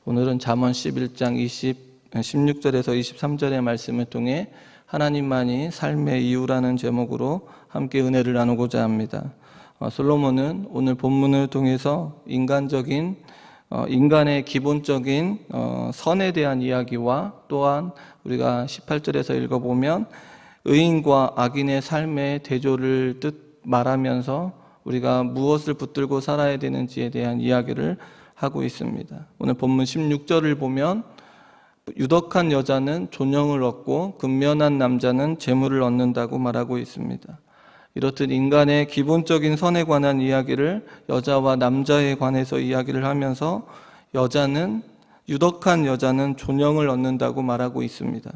오늘은 잠언 11장 16절에서 23절의 말씀을 통해 하나님만이 삶의 이유라는 제목으로 함께 은혜를 나누고자 합니다. 솔로몬은 오늘 본문을 통해서 인간의 기본적인 선에 대한 이야기와 또한 우리가 18절에서 읽어보면 의인과 악인의 삶의 대조를 말하면서 우리가 무엇을 붙들고 살아야 되는지에 대한 이야기를 하고 있습니다. 오늘 본문 16절을 보면 유덕한 여자는 존영을 얻고 근면한 남자는 재물을 얻는다고 말하고 있습니다. 이렇듯 인간의 기본적인 선에 관한 이야기를 여자와 남자에 관해서 이야기를 하면서 유덕한 여자는 존영을 얻는다고 말하고 있습니다.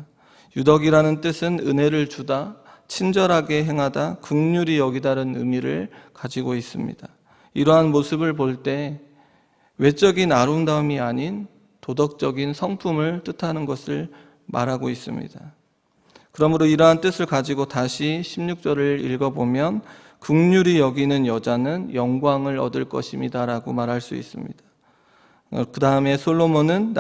유덕이라는 뜻은 은혜를 주다, 친절하게 행하다, 긍휼히 여기다는 의미를 가지고 있습니다. 이러한 모습을 볼 때 외적인 아름다움이 아닌 도덕적인 성품을 뜻하는 것을 말하고 있습니다. 그러므로 이러한 뜻을 가지고 다시 16절을 읽어보면 긍휼히 여기는 여자는 영광을 얻을 것입니다 라고 말할 수 있습니다. 그 다음에 솔로몬은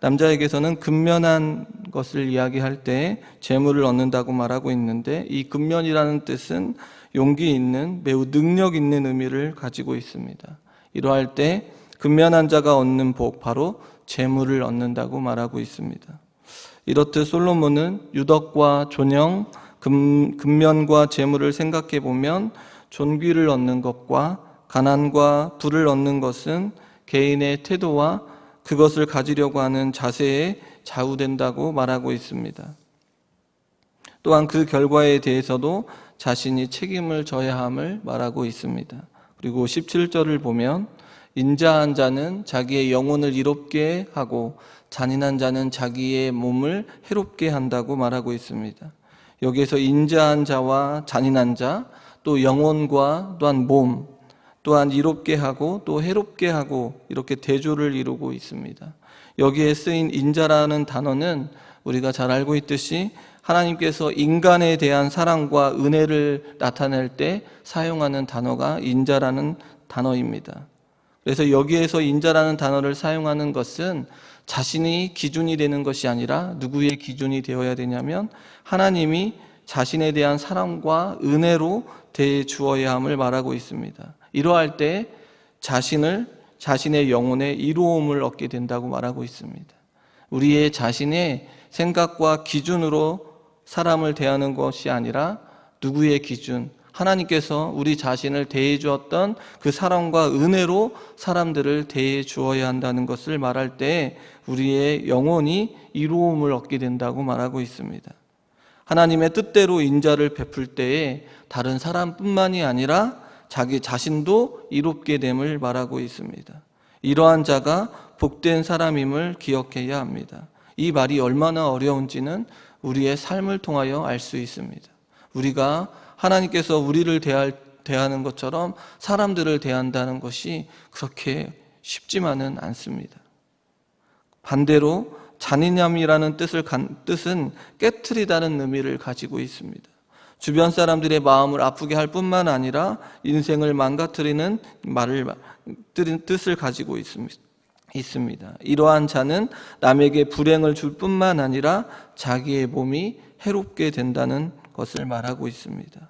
남자에게서는 근면한 것을 이야기할 때 재물을 얻는다고 말하고 있는데, 이 근면이라는 뜻은 용기 있는, 매우 능력 있는 의미를 가지고 있습니다. 이러할 때 근면한 자가 얻는 복, 바로 재물을 얻는다고 말하고 있습니다. 이렇듯 솔로몬은 유덕과 존영, 근면과 재물을 생각해 보면 존귀를 얻는 것과 가난과 부를 얻는 것은 개인의 태도와 그것을 가지려고 하는 자세에 좌우된다고 말하고 있습니다. 또한 그 결과에 대해서도 자신이 책임을 져야 함을 말하고 있습니다. 그리고 17절을 보면 인자한 자는 자기의 영혼을 이롭게 하고 잔인한 자는 자기의 몸을 해롭게 한다고 말하고 있습니다. 여기에서 인자한 자와 잔인한 자, 또 영혼과 또한 몸, 또한 이롭게 하고 또 해롭게 하고 이렇게 대조를 이루고 있습니다. 여기에 쓰인 인자라는 단어는 우리가 잘 알고 있듯이 하나님께서 인간에 대한 사랑과 은혜를 나타낼 때 사용하는 단어가 인자라는 단어입니다. 그래서 여기에서 인자라는 단어를 사용하는 것은 자신이 기준이 되는 것이 아니라 누구의 기준이 되어야 되냐면 하나님이 자신에 대한 사랑과 은혜로 대해 주어야 함을 말하고 있습니다. 이러할 때 자신의 영혼의 이로움을 얻게 된다고 말하고 있습니다. 우리의 자신의 생각과 기준으로 사람을 대하는 것이 아니라 누구의 기준, 하나님께서 우리 자신을 대해 주었던 그 사랑과 은혜로 사람들을 대해 주어야 한다는 것을 말할 때 우리의 영혼이 이로움을 얻게 된다고 말하고 있습니다. 하나님의 뜻대로 인자를 베풀 때에 다른 사람뿐만이 아니라 자기 자신도 이롭게 됨을 말하고 있습니다. 이러한 자가 복된 사람임을 기억해야 합니다. 이 말이 얼마나 어려운지는 우리의 삶을 통하여 알 수 있습니다. 우리가 하나님께서 우리를 대하는 것처럼 사람들을 대한다는 것이 그렇게 쉽지만은 않습니다. 반대로 잔인함이라는 뜻은 깨트리다는 의미를 가지고 있습니다. 주변 사람들의 마음을 아프게 할 뿐만 아니라 인생을 망가뜨리는 뜻을 가지고 있습니다. 이러한 자는 남에게 불행을 줄 뿐만 아니라 자기의 몸이 해롭게 된다는 것을 말하고 있습니다.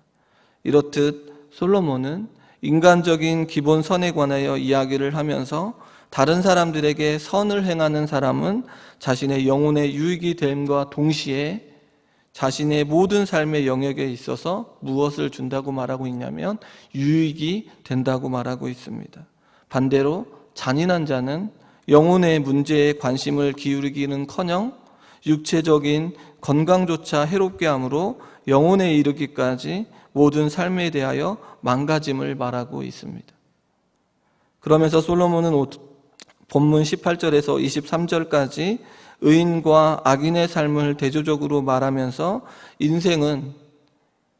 이렇듯 솔로몬은 인간적인 기본 선에 관하여 이야기를 하면서 다른 사람들에게 선을 행하는 사람은 자신의 영혼의 유익이 됨과 동시에 자신의 모든 삶의 영역에 있어서 무엇을 준다고 말하고 있냐면 유익이 된다고 말하고 있습니다. 반대로 잔인한 자는 영혼의 문제에 관심을 기울이기는커녕 육체적인 건강조차 해롭게 함으로 영혼에 이르기까지 모든 삶에 대하여 망가짐을 말하고 있습니다. 그러면서 솔로몬은 본문 18절에서 23절까지 의인과 악인의 삶을 대조적으로 말하면서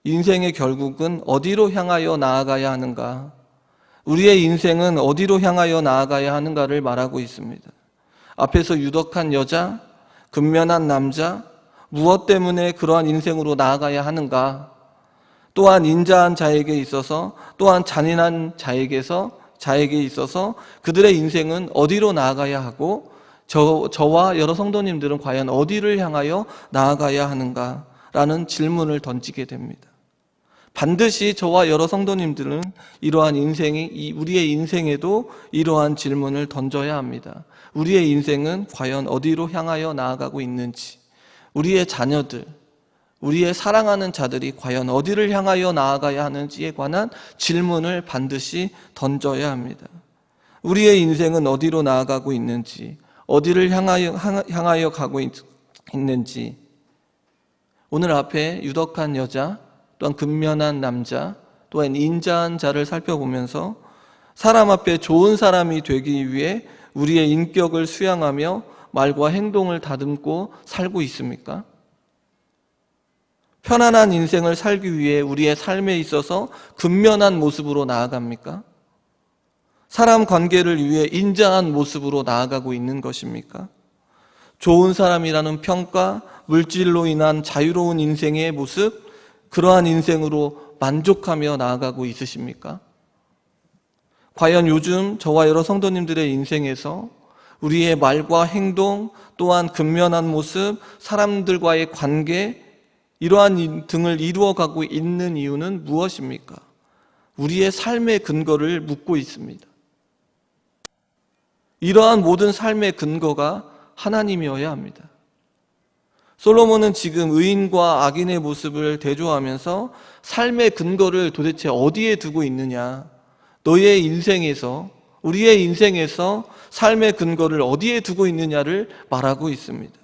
인생의 결국은 어디로 향하여 나아가야 하는가, 우리의 인생은 어디로 향하여 나아가야 하는가를 말하고 있습니다. 앞에서 유덕한 여자, 근면한 남자, 무엇 때문에 그러한 인생으로 나아가야 하는가, 또한 인자한 자에게 있어서 또한 잔인한 자에게서 자에게 있어서 그들의 인생은 어디로 나아가야 하고 저와 여러 성도님들은 과연 어디를 향하여 나아가야 하는가라는 질문을 던지게 됩니다. 반드시 저와 여러 성도님들은 이러한 우리의 인생에도 이러한 질문을 던져야 합니다. 우리의 인생은 과연 어디로 향하여 나아가고 있는지, 우리의 자녀들, 우리의 사랑하는 자들이 과연 어디를 향하여 나아가야 하는지에 관한 질문을 반드시 던져야 합니다. 우리의 인생은 어디로 나아가고 있는지, 어디를 향하여 가고 있는지, 오늘 앞에 유덕한 여자, 또한 근면한 남자, 또한 인자한 자를 살펴보면서 사람 앞에 좋은 사람이 되기 위해 우리의 인격을 수양하며 말과 행동을 다듬고 살고 있습니까? 편안한 인생을 살기 위해 우리의 삶에 있어서 근면한 모습으로 나아갑니까? 사람 관계를 위해 인자한 모습으로 나아가고 있는 것입니까? 좋은 사람이라는 평가, 물질로 인한 자유로운 인생의 모습, 그러한 인생으로 만족하며 나아가고 있으십니까? 과연 요즘 저와 여러 성도님들의 인생에서 우리의 말과 행동, 또한 근면한 모습, 사람들과의 관계, 이러한 등을 이루어가고 있는 이유는 무엇입니까? 우리의 삶의 근거를 묻고 있습니다. 이러한 모든 삶의 근거가 하나님이어야 합니다. 솔로몬은 지금 의인과 악인의 모습을 대조하면서 삶의 근거를 도대체 어디에 두고 있느냐, 너의 인생에서, 우리의 인생에서 삶의 근거를 어디에 두고 있느냐를 말하고 있습니다.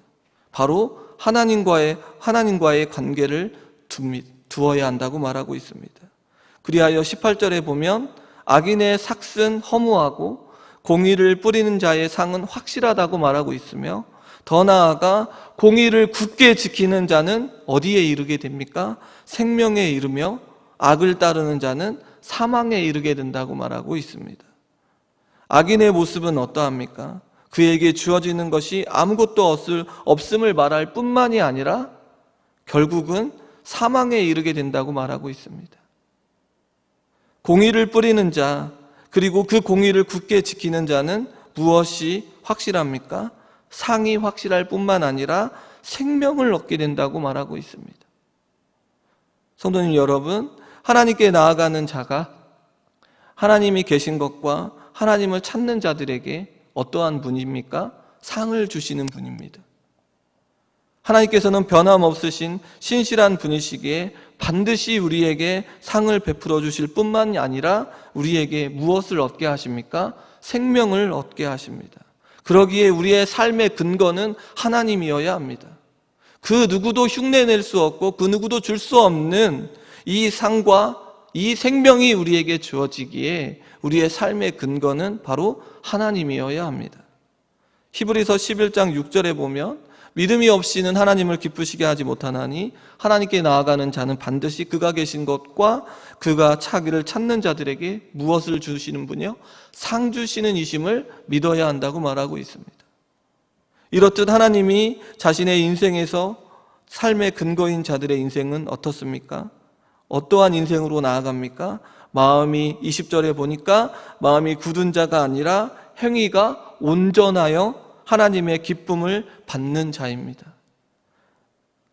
바로 하나님과의 관계를 두어야 한다고 말하고 있습니다. 그리하여 18절에 보면 악인의 삭은 허무하고 공의를 뿌리는 자의 상은 확실하다고 말하고 있으며, 더 나아가 공의를 굳게 지키는 자는 어디에 이르게 됩니까? 생명에 이르며 악을 따르는 자는 사망에 이르게 된다고 말하고 있습니다. 악인의 모습은 어떠합니까? 그에게 주어지는 것이 아무것도 없음을 말할 뿐만이 아니라 결국은 사망에 이르게 된다고 말하고 있습니다. 공의를 뿌리는 자, 그리고 그 공의를 굳게 지키는 자는 무엇이 확실합니까? 상이 확실할 뿐만 아니라 생명을 얻게 된다고 말하고 있습니다. 성도님 여러분, 하나님께 나아가는 자가 하나님이 계신 것과 하나님을 찾는 자들에게 어떠한 분입니까? 상을 주시는 분입니다. 하나님께서는 변함없으신 신실한 분이시기에 반드시 우리에게 상을 베풀어 주실 뿐만이 아니라 우리에게 무엇을 얻게 하십니까? 생명을 얻게 하십니다. 그러기에 우리의 삶의 근거는 하나님이어야 합니다. 그 누구도 흉내낼 수 없고 그 누구도 줄 수 없는 이 상과 이 생명이 우리에게 주어지기에 우리의 삶의 근거는 바로 하나님이어야 합니다. 히브리서 11장 6절에 보면 믿음이 없이는 하나님을 기쁘시게 하지 못하나니 하나님께 나아가는 자는 반드시 그가 계신 것과 그가 자기를 찾는 자들에게 무엇을 주시는 분이요? 상 주시는 이심을 믿어야 한다고 말하고 있습니다. 이렇듯 하나님이 자신의 인생에서 삶의 근거인 자들의 인생은 어떻습니까? 어떠한 인생으로 나아갑니까? 마음이 20절에 보니까 마음이 굳은 자가 아니라 행위가 온전하여 하나님의 기쁨을 받는 자입니다.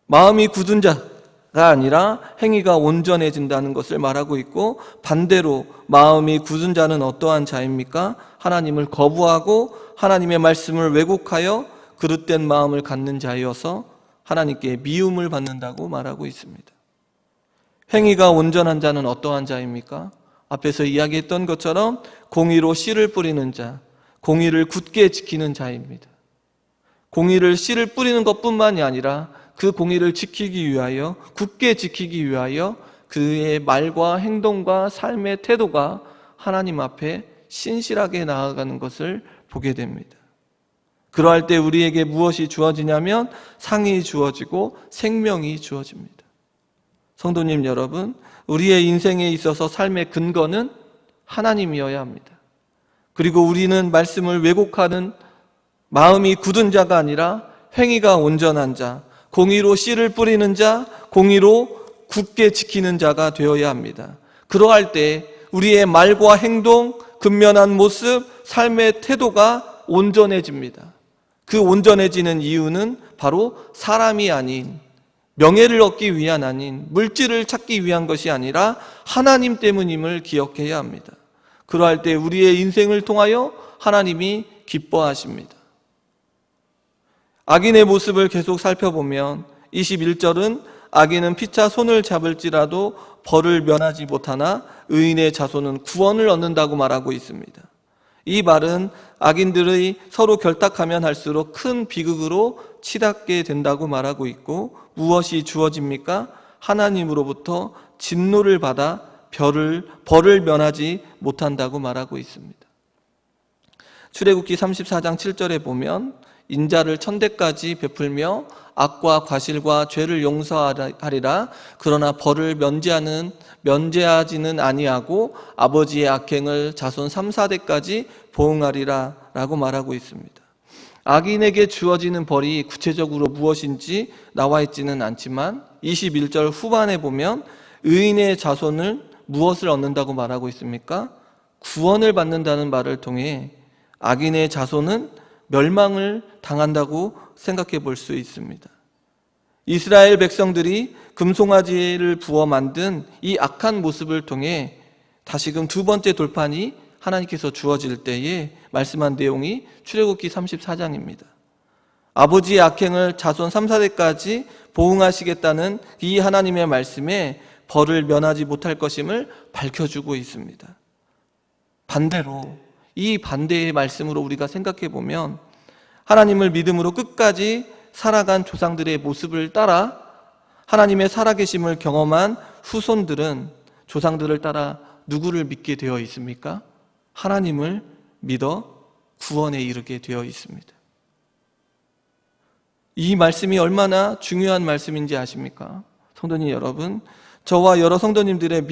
마음이 굳은 자가 아니라 행위가 온전해진다는 것을 말하고 있고, 반대로 마음이 굳은 자는 어떠한 자입니까? 하나님을 거부하고 하나님의 말씀을 왜곡하여 그릇된 마음을 갖는 자여서 하나님께 미움을 받는다고 말하고 있습니다. 행위가 온전한 자는 어떠한 자입니까? 앞에서 이야기했던 것처럼 공의로 씨를 뿌리는 자, 공의를 굳게 지키는 자입니다. 공의를 씨를 뿌리는 것뿐만이 아니라 그 공의를 지키기 위하여, 굳게 지키기 위하여 그의 말과 행동과 삶의 태도가 하나님 앞에 신실하게 나아가는 것을 보게 됩니다. 그러할 때 우리에게 무엇이 주어지냐면 상이 주어지고 생명이 주어집니다. 성도님 여러분, 우리의 인생에 있어서 삶의 근거는 하나님이어야 합니다. 그리고 우리는 말씀을 왜곡하는 마음이 굳은 자가 아니라 행위가 온전한 자, 공의로 씨를 뿌리는 자, 공의로 굳게 지키는 자가 되어야 합니다. 그러할 때 우리의 말과 행동, 근면한 모습, 삶의 태도가 온전해집니다. 그 온전해지는 이유는 바로 사람이 아닌, 명예를 얻기 위한 아닌, 물질을 찾기 위한 것이 아니라 하나님 때문임을 기억해야 합니다. 그러할 때 우리의 인생을 통하여 하나님이 기뻐하십니다. 악인의 모습을 계속 살펴보면 21절은 악인은 피차 손을 잡을지라도 벌을 면하지 못하나 의인의 자손은 구원을 얻는다고 말하고 있습니다. 이 말은 악인들의 서로 결탁하면 할수록 큰 비극으로 치닫게 된다고 말하고 있고, 무엇이 주어집니까? 하나님으로부터 진노를 받아 벌을 면하지 못한다고 말하고 있습니다. 출애굽기 34장 7절에 보면 인자를 천대까지 베풀며 악과 과실과 죄를 용서하리라. 그러나 벌을 면제하지는 아니하고 아버지의 악행을 자손 3, 4대까지 보응하리라 라고 말하고 있습니다. 악인에게 주어지는 벌이 구체적으로 무엇인지 나와 있지는 않지만 21절 후반에 보면 의인의 자손을 무엇을 얻는다고 말하고 있습니까? 구원을 받는다는 말을 통해 악인의 자손은 멸망을 당한다고 생각해 볼 수 있습니다. 이스라엘 백성들이 금송아지를 부어 만든 이 악한 모습을 통해 다시금 두 번째 돌판이 하나님께서 주어질 때에 말씀한 내용이 출애굽기 34장입니다. 아버지의 악행을 자손 3, 4대까지 보응하시겠다는 이 하나님의 말씀에 벌을 면하지 못할 것임을 밝혀주고 있습니다. 반대로 이 반대의 말씀으로 우리가 생각해 보면 하나님을 믿음으로 끝까지 살아간 조상들의 모습을 따라 하나님의 살아계심을 경험한 후손들은 조상들을 따라 누구를 믿게 되어 있습니까? 하나님을 믿어 구원에 이르게 되어 있습니다. 이 말씀이 얼마나 중요한 말씀인지 아십니까? 성도님 여러분, 저와 여러 성도님들의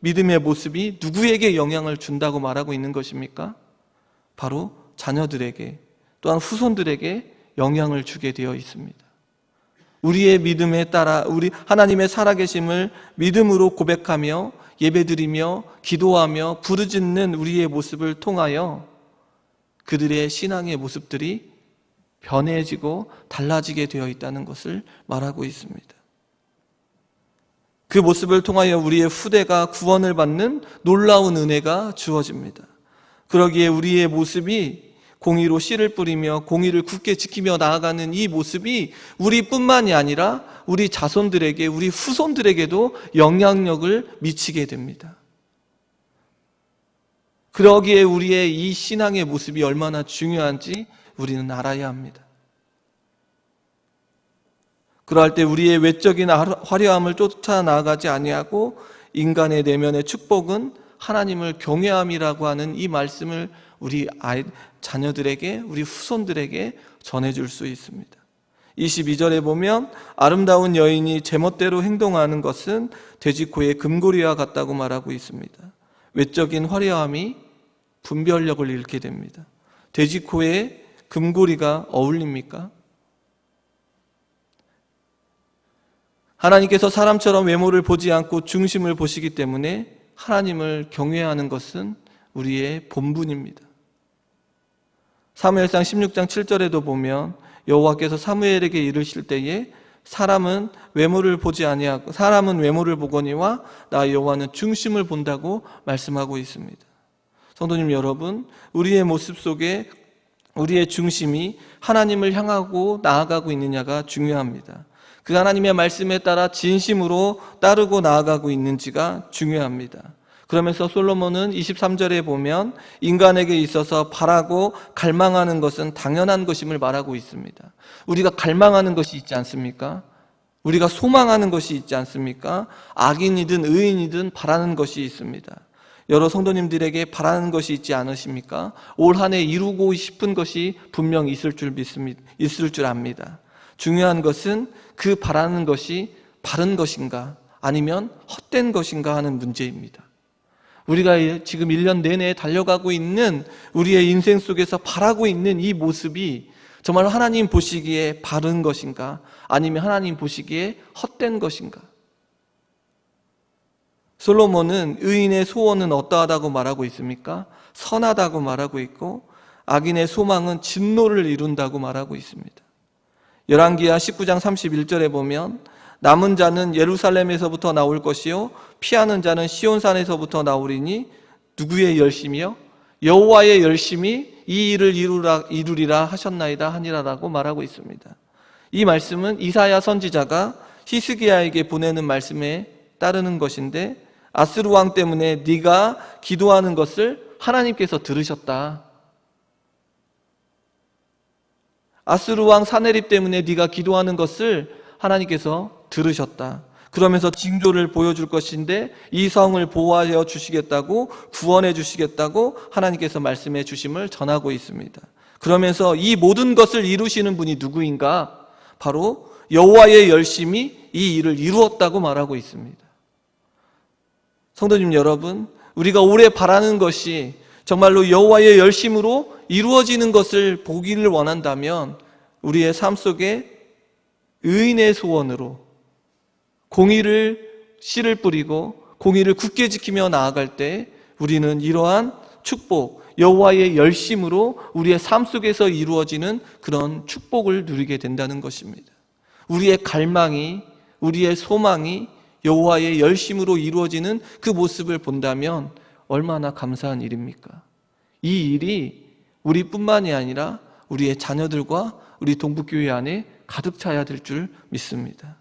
믿음의 모습이 누구에게 영향을 준다고 말하고 있는 것입니까? 바로 자녀들에게, 또한 후손들에게 영향을 주게 되어 있습니다. 우리의 믿음에 따라 우리 하나님의 살아계심을 믿음으로 고백하며 예배드리며 기도하며 부르짖는 우리의 모습을 통하여 그들의 신앙의 모습들이 변해지고 달라지게 되어 있다는 것을 말하고 있습니다. 그 모습을 통하여 우리의 후대가 구원을 받는 놀라운 은혜가 주어집니다. 그러기에 우리의 모습이 공의로 씨를 뿌리며 공의를 굳게 지키며 나아가는 이 모습이 우리뿐만이 아니라 우리 자손들에게, 우리 후손들에게도 영향력을 미치게 됩니다. 그러기에 우리의 이 신앙의 모습이 얼마나 중요한지 우리는 알아야 합니다. 그러할 때 우리의 외적인 화려함을 쫓아 나아가지 아니하고 인간의 내면의 축복은 하나님을 경외함이라고 하는 이 말씀을 우리 자녀들에게, 우리 후손들에게 전해줄 수 있습니다. 22절에 보면 아름다운 여인이 제멋대로 행동하는 것은 돼지코의 금고리와 같다고 말하고 있습니다. 외적인 화려함이 분별력을 잃게 됩니다. 돼지코에 금고리가 어울립니까? 하나님께서 사람처럼 외모를 보지 않고 중심을 보시기 때문에 하나님을 경외하는 것은 우리의 본분입니다. 사무엘상 16장 7절에도 보면 여호와께서 사무엘에게 이르실 때에 사람은 외모를 보거니와 나 여호와는 중심을 본다고 말씀하고 있습니다. 성도님 여러분, 우리의 모습 속에 우리의 중심이 하나님을 향하고 나아가고 있느냐가 중요합니다. 그 하나님의 말씀에 따라 진심으로 따르고 나아가고 있는지가 중요합니다. 그러면서 솔로몬은 23절에 보면 인간에게 있어서 바라고 갈망하는 것은 당연한 것임을 말하고 있습니다. 우리가 갈망하는 것이 있지 않습니까? 우리가 소망하는 것이 있지 않습니까? 악인이든 의인이든 바라는 것이 있습니다. 여러 성도님들에게 바라는 것이 있지 않으십니까? 올 한 해 이루고 싶은 것이 분명 있을 줄 압니다. 중요한 것은 그 바라는 것이 바른 것인가 아니면 헛된 것인가 하는 문제입니다. 우리가 지금 1년 내내 달려가고 있는 우리의 인생 속에서 바라고 있는 이 모습이 정말 하나님 보시기에 바른 것인가 아니면 하나님 보시기에 헛된 것인가? 솔로몬은 의인의 소원은 어떠하다고 말하고 있습니까? 선하다고 말하고 있고 악인의 소망은 진노를 이룬다고 말하고 있습니다. 열왕기하 19장 31절에 보면 남은 자는 예루살렘에서부터 나올 것이요 피하는 자는 시온산에서부터 나오리니 누구의 열심이요? 여호와의 열심이 이 일을 이루리라 하셨나이다 하니라라고 말하고 있습니다. 이 말씀은 이사야 선지자가 히스기야에게 보내는 말씀에 따르는 것인데 아스루 왕 때문에 네가 기도하는 것을 하나님께서 들으셨다. 아스루 왕 사네립 때문에 네가 기도하는 것을 하나님께서 들으셨다. 그러면서 징조를 보여줄 것인데 이 성을 보호하여 주시겠다고 구원해 주시겠다고 하나님께서 말씀해 주심을 전하고 있습니다. 그러면서 이 모든 것을 이루시는 분이 누구인가? 바로 여호와의 열심이 이 일을 이루었다고 말하고 있습니다. 성도님 여러분, 우리가 오래 바라는 것이 정말로 여호와의 열심으로 이루어지는 것을 보기를 원한다면 우리의 삶 속에 의인의 소원으로 공의를 씨를 뿌리고 공의를 굳게 지키며 나아갈 때 우리는 이러한 축복, 여호와의 열심으로 우리의 삶 속에서 이루어지는 그런 축복을 누리게 된다는 것입니다. 우리의 갈망이, 우리의 소망이 여호와의 열심으로 이루어지는 그 모습을 본다면 얼마나 감사한 일입니까? 이 일이 우리뿐만이 아니라 우리의 자녀들과 우리 동북교회 안에 가득 차야 될 줄 믿습니다.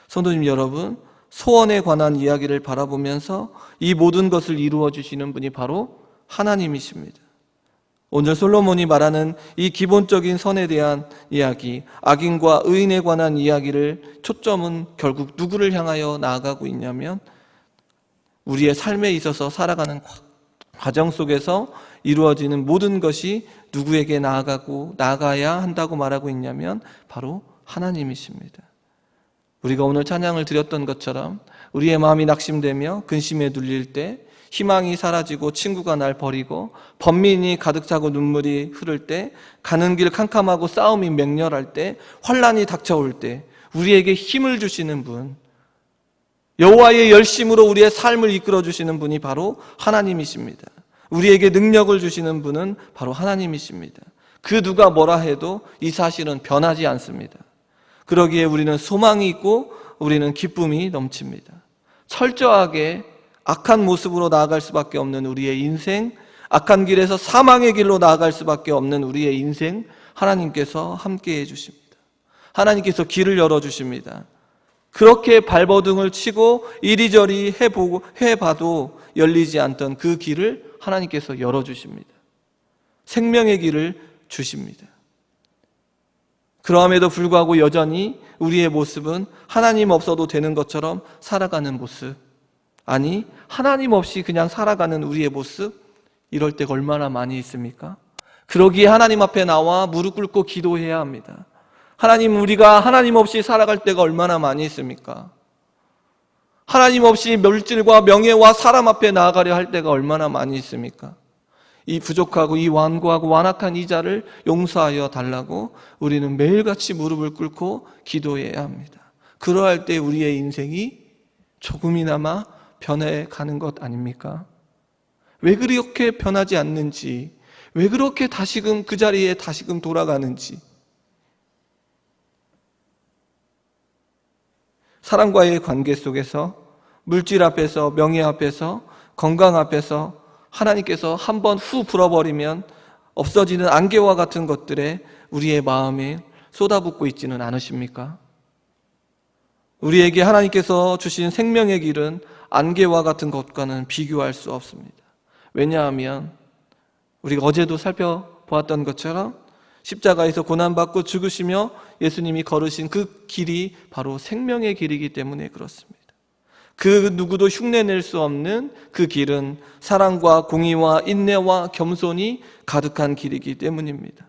성도님 여러분, 소원에 관한 이야기를 바라보면서 이 모든 것을 이루어 주시는 분이 바로 하나님이십니다. 오늘 솔로몬이 말하는 이 기본적인 선에 대한 이야기, 악인과 의인에 관한 이야기를 초점은 결국 누구를 향하여 나아가고 있냐면 우리의 삶에 있어서 살아가는 과정 속에서 이루어지는 모든 것이 누구에게 나아가야 한다고 말하고 있냐면 바로 하나님이십니다. 우리가 오늘 찬양을 드렸던 것처럼 우리의 마음이 낙심되며 근심에 눌릴 때, 희망이 사라지고 친구가 날 버리고 번민이 가득 차고 눈물이 흐를 때, 가는 길 캄캄하고 싸움이 맹렬할 때, 환난이 닥쳐올 때 우리에게 힘을 주시는 분, 여호와의 열심으로 우리의 삶을 이끌어 주시는 분이 바로 하나님이십니다. 우리에게 능력을 주시는 분은 바로 하나님이십니다. 그 누가 뭐라 해도 이 사실은 변하지 않습니다. 그러기에 우리는 소망이 있고 우리는 기쁨이 넘칩니다. 철저하게 악한 모습으로 나아갈 수밖에 없는 우리의 인생, 악한 길에서 사망의 길로 나아갈 수밖에 없는 우리의 인생, 하나님께서 함께해 주십니다. 하나님께서 길을 열어주십니다. 그렇게 발버둥을 치고 이리저리 해봐도 열리지 않던 그 길을 하나님께서 열어주십니다. 생명의 길을 주십니다. 그럼에도 불구하고 여전히 우리의 모습은 하나님 없어도 되는 것처럼 살아가는 모습, 아니 하나님 없이 그냥 살아가는 우리의 모습, 이럴 때가 얼마나 많이 있습니까? 그러기에 하나님 앞에 나와 무릎 꿇고 기도해야 합니다. 하나님, 우리가 하나님 없이 살아갈 때가 얼마나 많이 있습니까? 하나님 없이 물질과 명예와 사람 앞에 나아가려 할 때가 얼마나 많이 있습니까? 이 부족하고 이 완고하고 완악한 이 자를 용서하여 달라고 우리는 매일같이 무릎을 꿇고 기도해야 합니다. 그러할 때 우리의 인생이 조금이나마 변해가는 것 아닙니까? 왜 그렇게 변하지 않는지, 왜 그렇게 다시금 그 자리에 다시금 돌아가는지, 사람과의 관계 속에서, 물질 앞에서, 명예 앞에서, 건강 앞에서 하나님께서 한번 후 불어버리면 없어지는 안개와 같은 것들에 우리의 마음에 쏟아붓고 있지는 않으십니까? 우리에게 하나님께서 주신 생명의 길은 안개와 같은 것과는 비교할 수 없습니다. 왜냐하면 우리가 어제도 살펴보았던 것처럼 십자가에서 고난받고 죽으시며 예수님이 걸으신 그 길이 바로 생명의 길이기 때문에 그렇습니다. 그 누구도 흉내낼 수 없는 그 길은 사랑과 공의와 인내와 겸손이 가득한 길이기 때문입니다.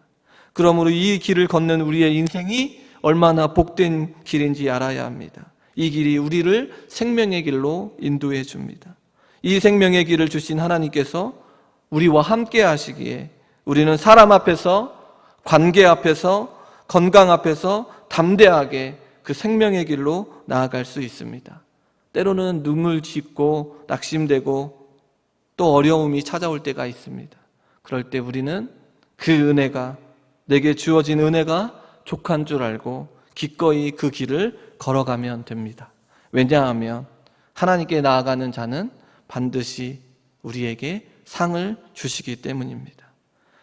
그러므로 이 길을 걷는 우리의 인생이 얼마나 복된 길인지 알아야 합니다. 이 길이 우리를 생명의 길로 인도해 줍니다. 이 생명의 길을 주신 하나님께서 우리와 함께 하시기에 우리는 사람 앞에서, 관계 앞에서, 건강 앞에서 담대하게 그 생명의 길로 나아갈 수 있습니다. 때로는 눈물 짓고 낙심되고 또 어려움이 찾아올 때가 있습니다. 그럴 때 우리는 그 은혜가, 내게 주어진 은혜가 족한 줄 알고 기꺼이 그 길을 걸어가면 됩니다. 왜냐하면 하나님께 나아가는 자는 반드시 우리에게 상을 주시기 때문입니다.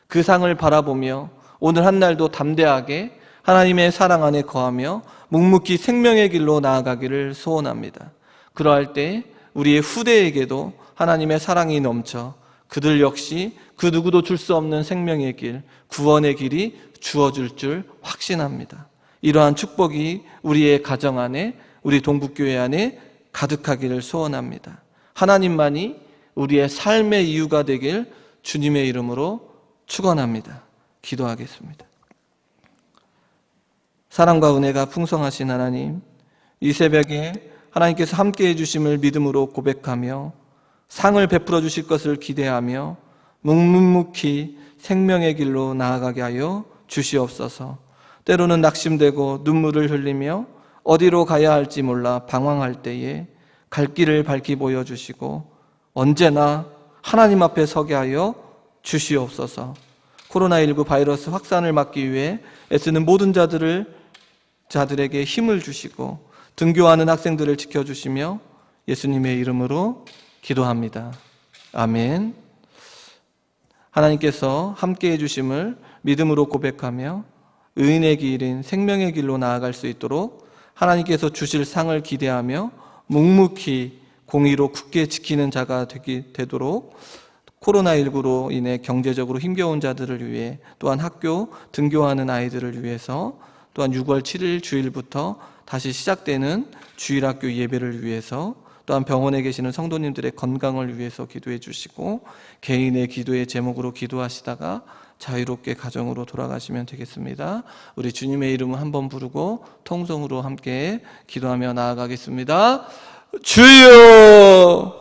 그 상을 바라보며 오늘 한 날도 담대하게 하나님의 사랑 안에 거하며 묵묵히 생명의 길로 나아가기를 소원합니다. 그러할 때 우리의 후대에게도 하나님의 사랑이 넘쳐 그들 역시 그 누구도 줄 수 없는 생명의 길, 구원의 길이 주어질 줄 확신합니다. 이러한 축복이 우리의 가정 안에, 우리 동북교회 안에 가득하기를 소원합니다. 하나님만이 우리의 삶의 이유가 되길 주님의 이름으로 축원합니다. 기도하겠습니다. 사랑과 은혜가 풍성하신 하나님, 이 새벽에 하나님께서 함께해 주심을 믿음으로 고백하며 상을 베풀어 주실 것을 기대하며 묵묵히 생명의 길로 나아가게 하여 주시옵소서. 때로는 낙심되고 눈물을 흘리며 어디로 가야 할지 몰라 방황할 때에 갈 길을 밝히 보여주시고 언제나 하나님 앞에 서게 하여 주시옵소서. 코로나19 바이러스 확산을 막기 위해 애쓰는 모든 자들에게 힘을 주시고 등교하는 학생들을 지켜주시며 예수님의 이름으로 기도합니다. 아멘. 하나님께서 함께해 주심을 믿음으로 고백하며 의인의 길인 생명의 길로 나아갈 수 있도록 하나님께서 주실 상을 기대하며 묵묵히 공의로 굳게 지키는 자가 되도록 코로나19로 인해 경제적으로 힘겨운 자들을 위해, 또한 학교 등교하는 아이들을 위해서, 또한 6월 7일 주일부터 다시 시작되는 주일학교 예배를 위해서, 또한 병원에 계시는 성도님들의 건강을 위해서 기도해 주시고 개인의 기도의 제목으로 기도하시다가 자유롭게 가정으로 돌아가시면 되겠습니다. 우리 주님의 이름을 한번 부르고 통성으로 함께 기도하며 나아가겠습니다. 주여!